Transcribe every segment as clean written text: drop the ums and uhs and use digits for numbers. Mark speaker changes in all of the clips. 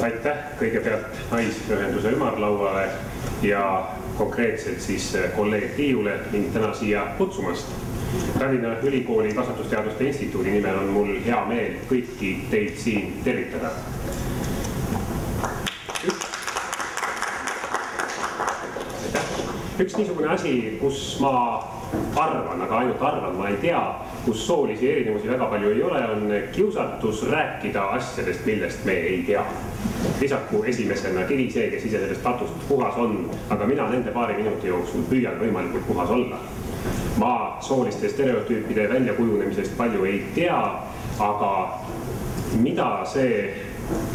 Speaker 1: Aitäh kõigepealt naisühenduse ümarlauale ja konkreetselt siis kolleeg Tiiule ning täna siia kutsumast. Tallinna Ülikooli Kasvatusteaduste Instituudi nimel on mul hea meel kõiki teid siin tervitada. Üks niisugune asi, kus ma arvan, aga ainult arvan, ma ei tea, kus soolisi erinevusi väga palju ei ole, on kiusatus rääkida asjadest, millest me ei tea. Lisaku esimesena kiri see, kes ise sellest patust puhas on, aga mina nende paari minuti jooksul püüan võimalikult puhas olla. Ma sooliste stereotüüpide väljakujunemisest palju ei tea, aga mida see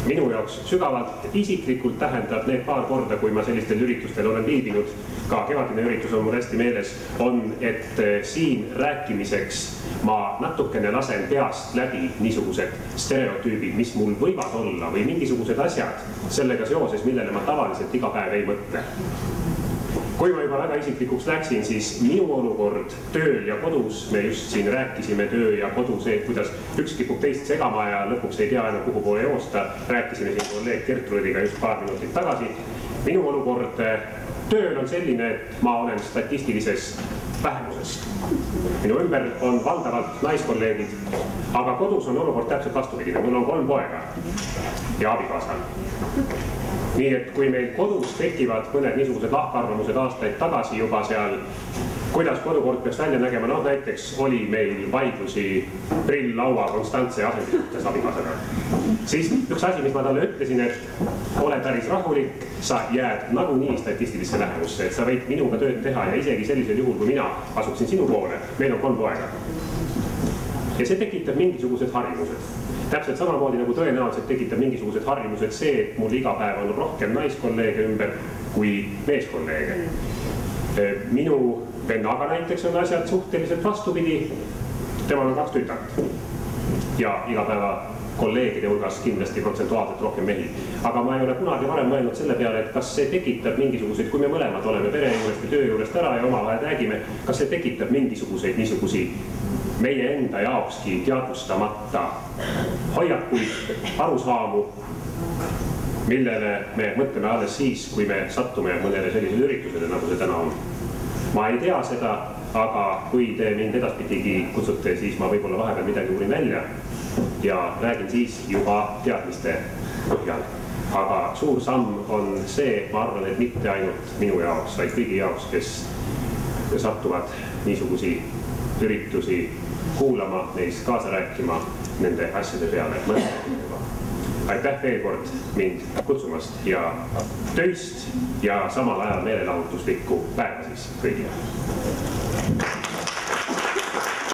Speaker 1: minu jaoks sügavalt isiklikult tähendab need paar korda, kui ma sellistel üritustel olen viibinud, ka kevadine üritus on mul hästi meeles, on, et siin rääkimiseks ma natukene lasen peast läbi niisugused stereotüübid, mis mul võivad olla või mingisugused asjad sellega seoses, millele ma tavaliselt iga päev ei mõtle. Kui ma juba väga isiklikuks läksin, siis minu olukord tööl ja kodus, me just siin rääkisime töö ja kodu see, kuidas üks kipub teist segama ja lõpuks ei tea enam kuhu poole joosta, rääkisime siin kolleeg Gertrudiga just paar minutit tagasi. Minu olukord tööl on selline, et ma olen statistilises vähemuses. Minu ümber on valdavalt naiskolleegid, aga kodus on olukord täpselt vastupidine. Mul on 3 poega ja abikaasa. Nii et kui meil kodus tekivad mõned niisugused lahkarvamused aastaid tagasi juba seal, kuidas kodukord peaks välja nägema, no näiteks oli meil vaidlusi prill-laua konstantse asendisuhtes abikaasaga. Siis üks asi, mis ma talle ütlesin, et ole päris rahulik, sa jääd nagunii statistilisse lähemusse, et sa võid minuga tööd teha ja isegi sellisel juhul, kui mina asuksin sinu poole, meil on 3 poega. Ja see tekitab mingisugused harjumused. Täpselt samamoodi nagu tõenäoliselt tekitab mingisugused harjumused see, et mul iga päev on rohkem naiskolleege ümber kui meeskolleege. Minu vennaga näiteks on asjad suhteliselt vastupidi, temal on 2 tütart ja iga päeva kolleegide hulgas kindlasti protsentuaalselt rohkem mehi. Aga ma ei ole kunagi varem mõelnud selle peale, et kas see tekitab mingisuguseid, kui me mõlemad oleme pere juurest või töö juurest ära ja omavahel räägime, kas see tekitab mingisuguseid niisugusi meie enda jaokski teadvustamata hoiakuid, arusaamu, millele me mõtleme alles siis, kui me sattume mõnele sellisele üritusele, nagu see täna on. Ma ei tea seda, aga kui te mind edaspidigi kutsute, siis ma võib-olla vahepeal midagi uurin välja ja räägin siis juba teadmiste põhjal. Aga suur samm on see, ma arvan, et mitte ainult minu jaoks, vaid kõigi jaoks, kes sattuvad niisugusi üritusi kuulama, neis kaasa rääkima nende asjade peale mõtlema. Aitäh veel kord mind kutsumast ja töist ja samal ajal meelelahutuslikku päeva siis kõigile.